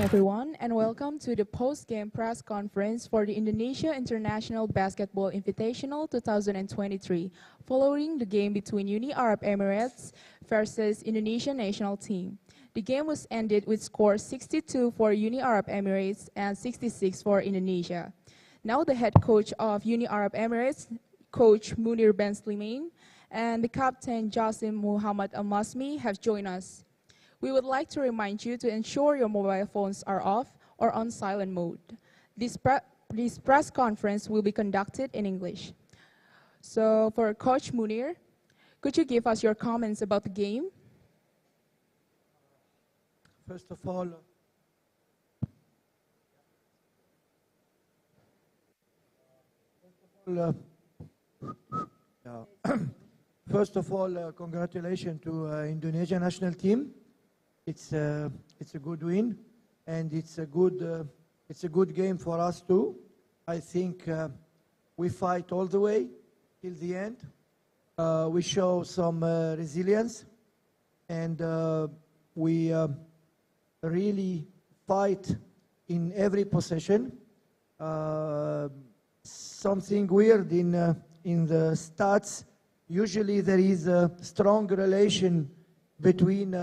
everyone, and welcome to the post-game press conference for the Indonesia International Basketball Invitational 2023, following the game between Uni Arab Emirates versus Indonesian national team. The game was ended with score 62 for Uni Arab Emirates and 66 for Indonesia. Now the head coach of Uni Arab Emirates, Coach Munir Ben Slimain, and the captain Jasim Muhammad Al-Masmi have joined us. We would like to remind you to ensure your mobile phones are off or on silent mode. This press conference will be conducted in English. So for Coach Munir, could you give us your comments about the game? First of all, congratulations to Indonesia national team. It's a good win, and it's a good game for us too. I think we fight all the way till the end. We show some resilience, and we really fight in every possession. Something weird in the stats. Usually there is a strong relation between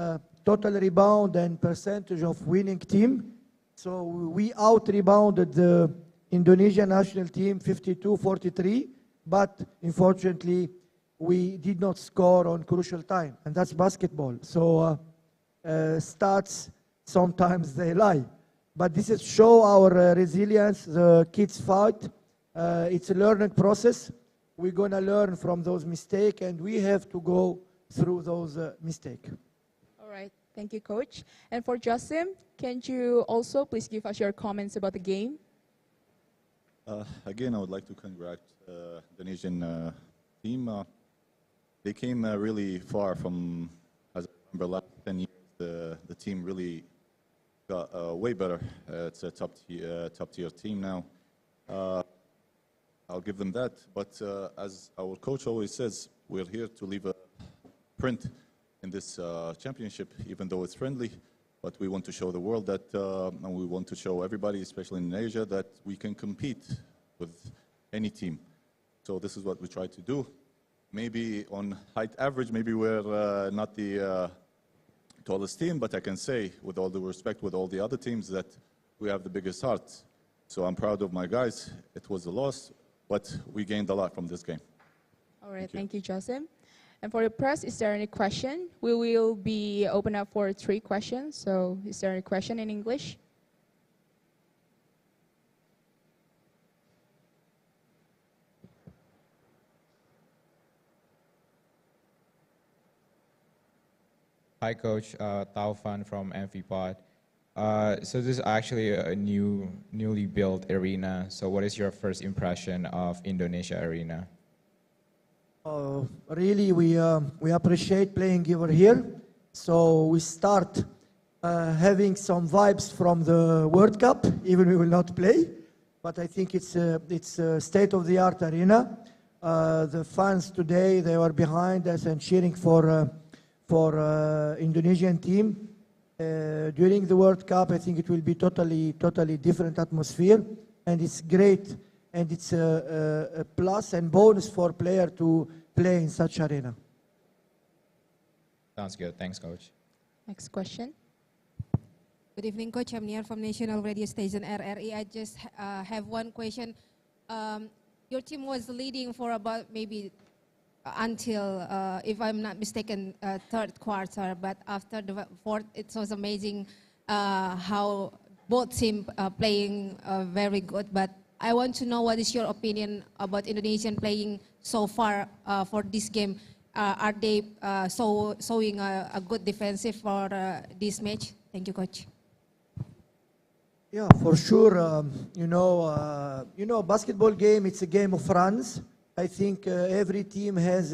total rebound and percentage of winning team. So we out-rebounded the Indonesian national team 52-43, but unfortunately we did not score on crucial time, and that's basketball. So stats, sometimes they lie. But this is show our resilience, the kids fight. It's a learning process. We're gonna learn from those mistakes, and we have to go through those mistakes. Thank you, Coach. And for Jasim, can you also please give us your comments about the game? Again, I would like to congratulate the Indonesian team. They came really far from, as I remember, last 10 years. The team really got way better. It's a top tier team now. I'll give them that. But as our coach always says, we're here to leave a print in this championship, even though it's friendly, but we want to show the world that, and we want to show everybody, especially in Asia, that we can compete with any team. So this is what we try to do. Maybe on height average, maybe we're not the tallest team, but I can say, with all the respect with all the other teams, that we have the biggest heart. So I'm proud of my guys. It was a loss, but we gained a lot from this game. All right, thank you, Jasim. And for the press, is there any question? We will be open up for 3 questions. So is there any question in English? Hi, Coach. Taufan from MVPod. So this is actually a newly built arena. So what is your first impression of Indonesia Arena? Really, we appreciate playing over here. So we start having some vibes from the World Cup, even we will not play. But I think it's a state-of-the-art arena. The fans today, they were behind us and cheering for Indonesian team. During the World Cup, I think it will be totally different atmosphere, and it's great. And it's a plus and bonus for player to play in such arena. Sounds good. Thanks, Coach. Next question. Good evening, Coach. I'm Nia from National Radio Station RRI. I just have one question. Your team was leading for about maybe until, if I'm not mistaken, third quarter. But after the fourth, it was amazing how both teams playing very good. But I want to know what is your opinion about Indonesian playing so far for this game. Are they showing a good defensive for this match? Thank you, Coach. Yeah, for sure. You know, basketball game. It's a game of runs. I think every team has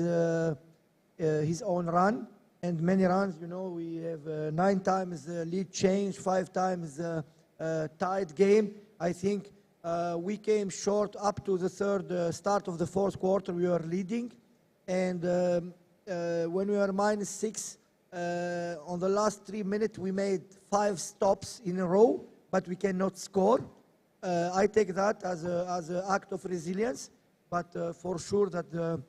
his own run and many runs. You know, we have 9 times lead change, 5 times tied game. I think. We came short up to the start of the fourth quarter. We were leading, and when we were -6 on the last 3 minutes, we made 5 stops in a row. but we cannot score. I take that as an act of resilience, but for sure that the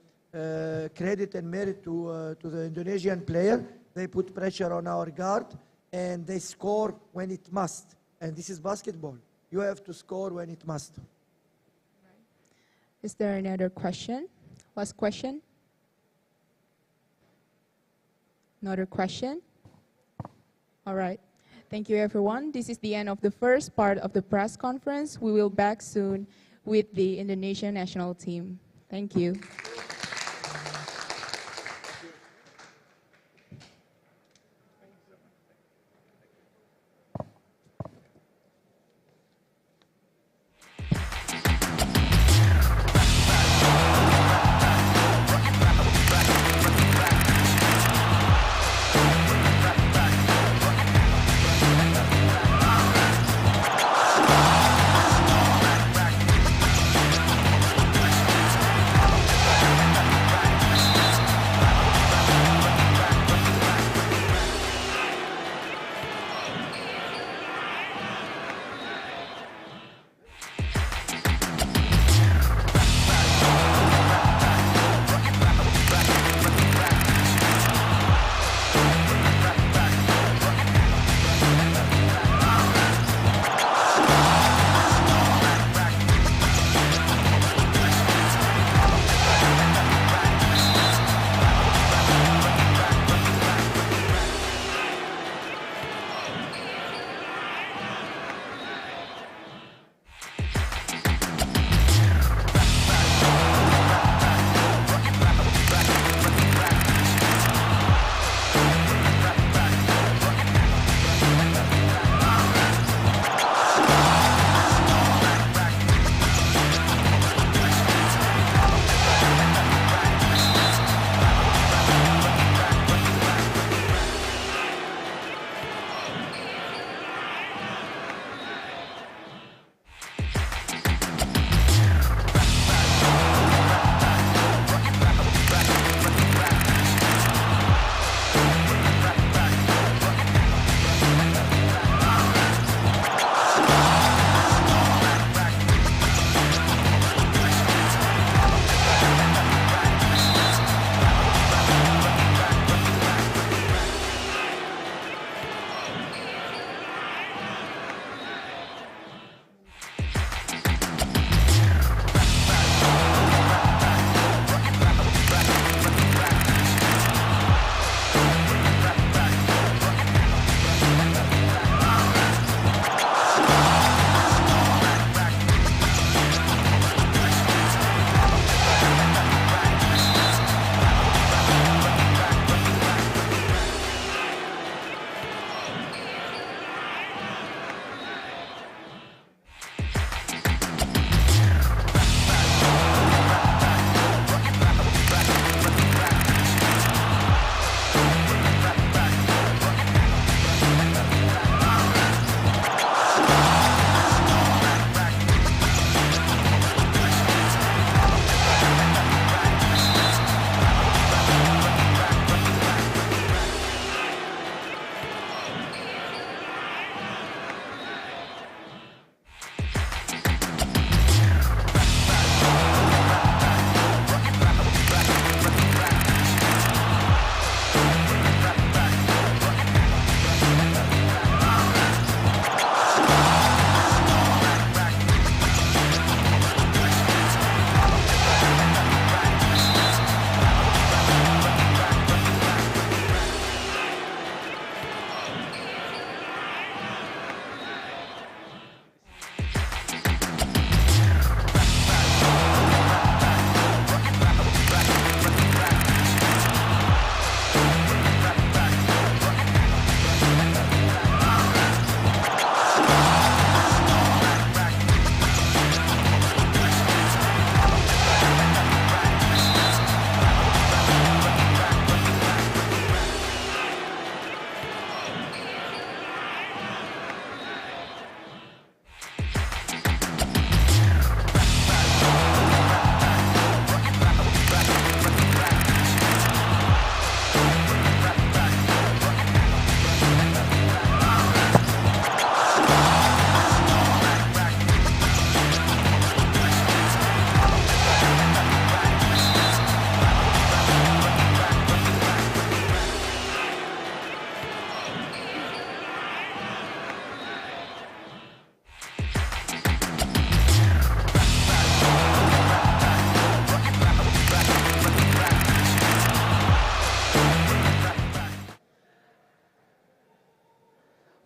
credit and merit to the Indonesian player. They put pressure on our guard and they score when it must. And this is basketball. You have to score when it must. Is there another question? Last question? Another question? All right. Thank you, everyone. This is the end of the first part of the press conference. We will back soon with the Indonesian national team. Thank you.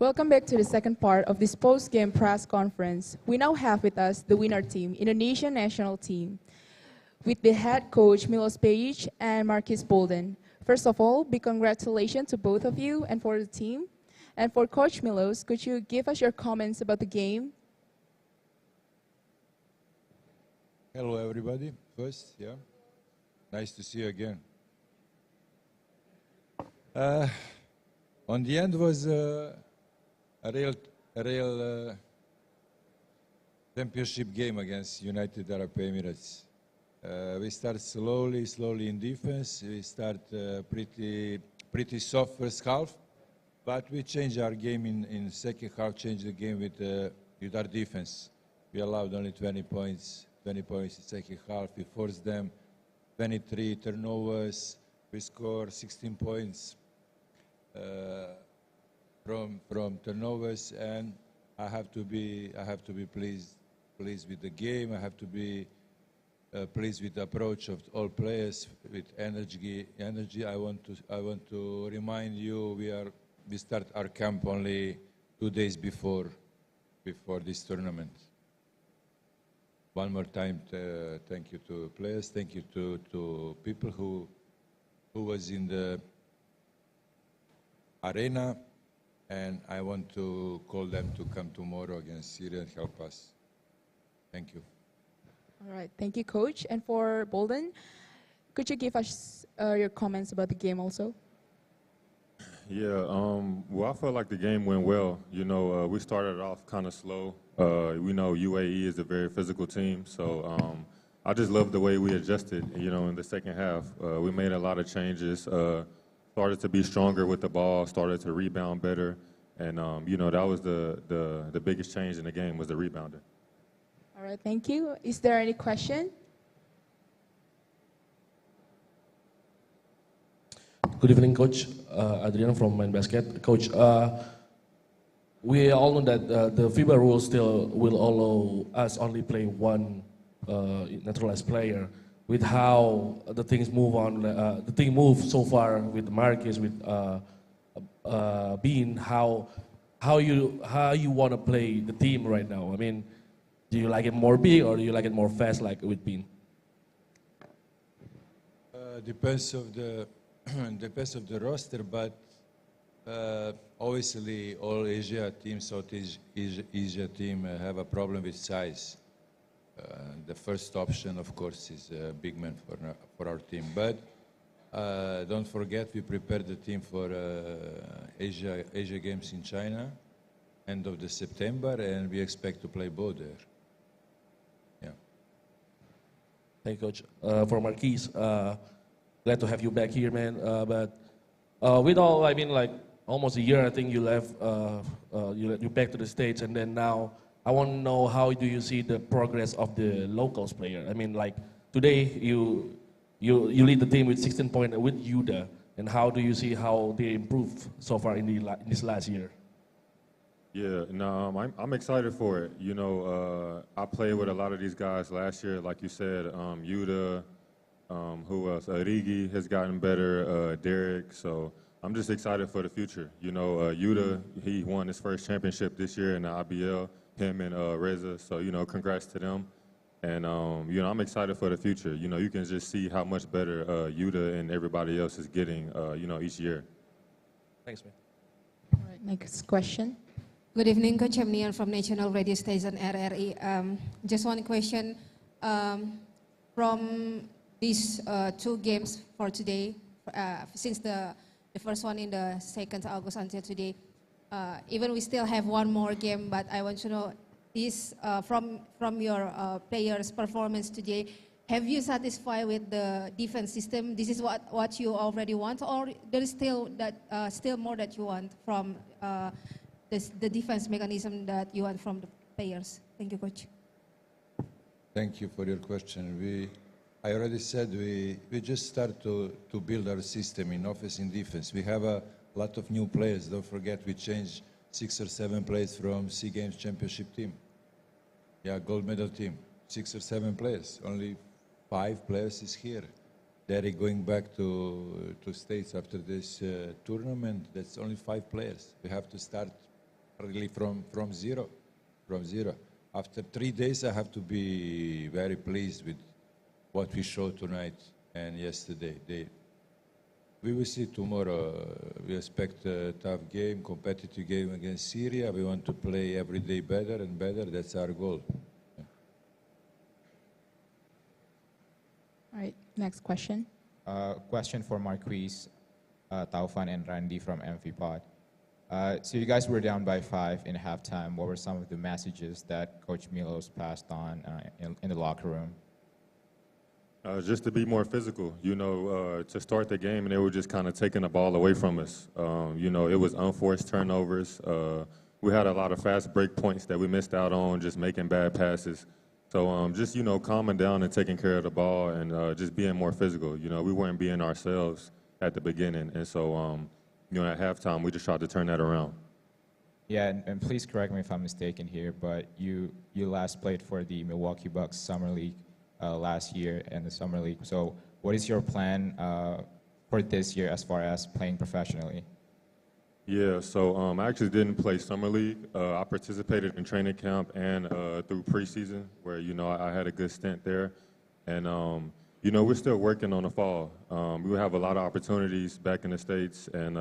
Welcome back to the second part of this post-game press conference. We now have with us the winner team, Indonesian national team, with the head coach Milos Pejic and Marquis Bolden. First of all, big congratulations to both of you and for the team. And for Coach Milos, could you give us your comments about the game? Hello, everybody. First, yeah, nice to see you again. On the end was a real championship game against United Arab Emirates. We start slowly in defense. We start pretty soft first half, but we changed our game in second half. Changed the game with our defense. We allowed only 20 points in second half. We forced them 23 turnovers. We scored 16 points from turnovers, and I have to be pleased with the game. I have to be pleased with the approach of all players with energy. I want to remind you we start our camp only 2 days before this tournament. One more time, thank you to players, thank you to people who was in the arena, and I want to call them to come tomorrow against Syria and help us. Thank you. All right, thank you, Coach. And for Bolden, could you give us your comments about the game also? Yeah, well, I felt like the game went well. You know, we started off kind of slow. We know UAE is a very physical team, so I just love the way we adjusted, you know, in the second half. We made a lot of changes, started to be stronger with the ball, started to rebound better, and, you know, that was the biggest change in the game was the rebounding. All right, thank you. Is there any question? Good evening, Coach. Adriano from Main Basket. Coach, we all know that the FIBA rules still will allow us only play one naturalized player. With how the things move on, the thing moves so far with Marquez, with Bean, how you want to play the team right now? I mean, do you like it more big or do you like it more fast, like with Bean? Depends of the roster, but obviously all Asia teams, Southeast Asia team have a problem with size. The first option, of course, is a big man for our team. But don't forget, we prepared the team for Asia Games in China, end of the September, and we expect to play both there. Yeah. Thank you, Coach. For Marquis, glad to have you back here, man. But with all, I mean, like almost a year, I think you left, you back to the States, and then now I want to know how do you see the progress of the locals player? I mean, like today you lead the team with 16 points with Yuda, and how do you see how they improved so far in this last year? Yeah, no, I'm excited for it. You know, I played with a lot of these guys last year, like you said, Yuda, who else? Rigi has gotten better, Derek, so I'm just excited for the future. You know, Yuda, he won his first championship this year in the IBL, him and Reza, so, you know, congrats to them. And, you know, I'm excited for the future. You know, you can just see how much better Yuda and everybody else is getting, you know, each year. Thanks, man. All right, next question. Good evening, Coach. I'm Nian from National Radio Station RRI. Just one question. From these 2 games for today, since the first one in the 2nd August until today, even we still have one more game, but I want to know is from your players' performance today, have you satisfied with the defense system? This is what you already want, or there is still more that you want from the defense mechanism that you want from the players? Thank you, Coach. Thank you for your question. I already said we just start to build our system in offense and defense. We have a lot of new players. Don't forget we changed 6 or 7 players from SEA Games championship team. Yeah, gold medal team. 6 or 7 players. Only 5 players is here. They're going back to States after this tournament. That's only 5 players. We have to start really from zero, from zero. After 3 days, I have to be very pleased with what we showed tonight and yesterday. We will see tomorrow. We expect a tough game, competitive game against Syria. We want to play every day better and better. That's our goal. All right, next question. Question for Marquise, Taufan, and Randy from Amphipod. So you guys were down by 5 in halftime. What were some of the messages that Coach Milos passed on in the locker room? Just to be more physical, to start the game, and they were just kind of taking the ball away from us. It was unforced turnovers. We had a lot of fast break points that we missed out on, just making bad passes. So just, calming down and taking care of the ball and just being more physical. We weren't being ourselves at the beginning. And so, at halftime, we just tried to turn that around. Yeah, and please correct me if I'm mistaken here, but you last played for the Milwaukee Bucks Summer League last year in the Summer League. So what is your plan for this year as far as playing professionally? Yeah, so I actually didn't play Summer League. I participated in training camp and through preseason where, I had a good stint there. And, we're still working on the fall. We have a lot of opportunities back in the States, and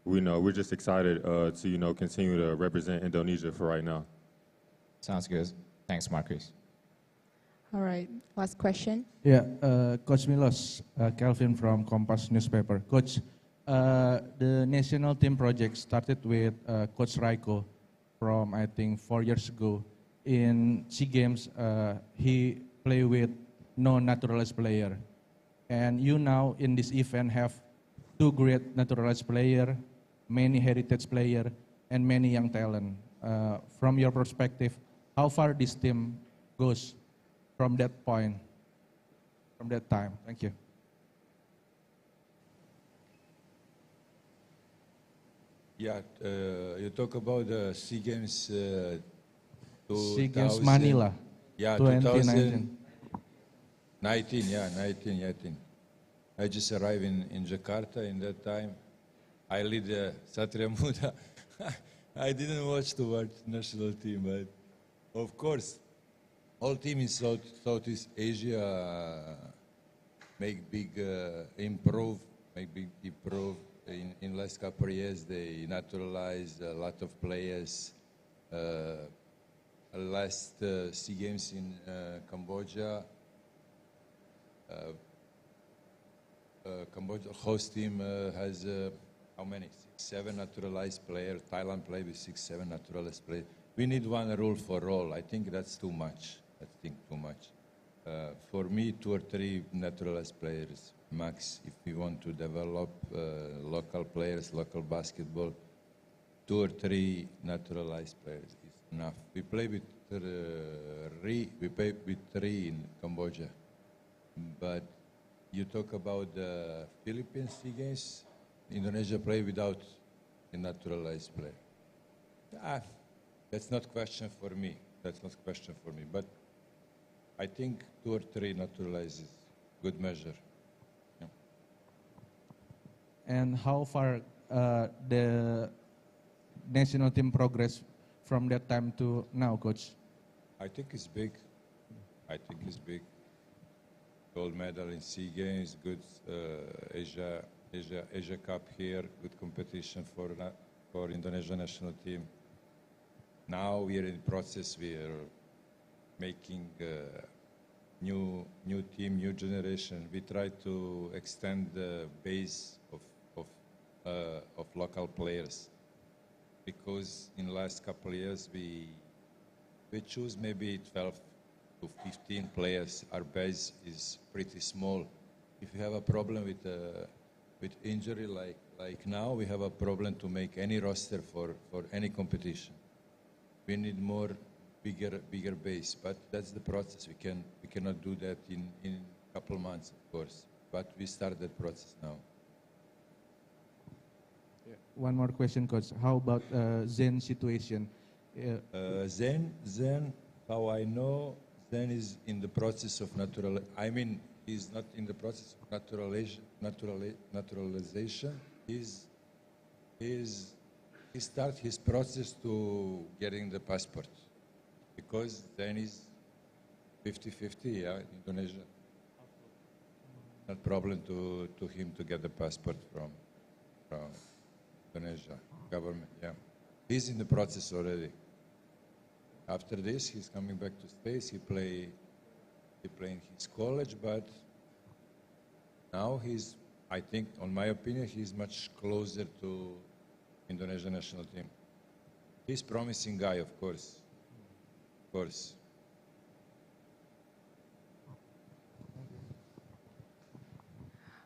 we're just excited to, continue to represent Indonesia for right now. Sounds good. Thanks, Marcus. All right, last question. Yeah, Coach Milos, Kelvin from Kompas newspaper. Coach, the national team project started with Coach Raiko from, I think, 4 years ago. In SEA Games, he played with no naturalized player. And you now, in this event, have 2 great naturalized players, many heritage players, and many young talent. From your perspective, how far this team goes from that point, from that time? Thank you. Yeah, you talk about the SEA Games. SEA Games Manila. Yeah, 2019. 19. I just arrived in Jakarta in that time. I lead the Satria Muda. I didn't watch the national team, but of course, all team in Southeast Asia make big improve. In last couple of years, they naturalized a lot of players. Last SEA Games in Cambodia, Cambodia host team has how many? 6, 7 naturalized players. Thailand play with 6, 7 naturalized players. We need one rule for all. I think that's too much. For me, 2 or 3 naturalized players max. If we want to develop local players, local basketball, 2 or 3 naturalized players is enough. We play with 3 in Cambodia, but you talk about the Philippines SEA Games. Indonesia play without a naturalized player. That's not question for me. But I think 2 or 3 naturalized is good measure. Yeah. And how far the national team progress from that time to now, Coach? I think it's big. Gold medal in SEA Games, good Asia Cup here, good competition for Indonesia national team. Now we are in the process. We are making new team, new generation. We try to extend the base of local players, because in the last couple of years we choose maybe 12 to 15 players. Our base is pretty small. If you have a problem with injury like now, we have a problem to make any roster for any competition. We need more bigger base, but that's the process. We cannot do that in a couple of months, of course, but we start that process now. One more question, Coach. How about Zen's situation? Zen, how I know, Zen is in the process of he's not in the process of naturalization. He's he start his process to getting the passport, because then is 50-50, yeah, Indonesia. Not problem to him to get the passport from Indonesia government, yeah. He's in the process already. After this, he's coming back to States. He play in his college, but now he's, I think, on my opinion, he's much closer to Indonesian national team. He's promising guy, of course. Of course.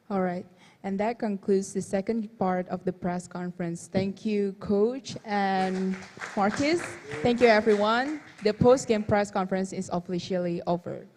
All right, and that concludes the second part of the press conference. Thank you, Coach and Marcus. Thank you, everyone. The post-game press conference is officially over.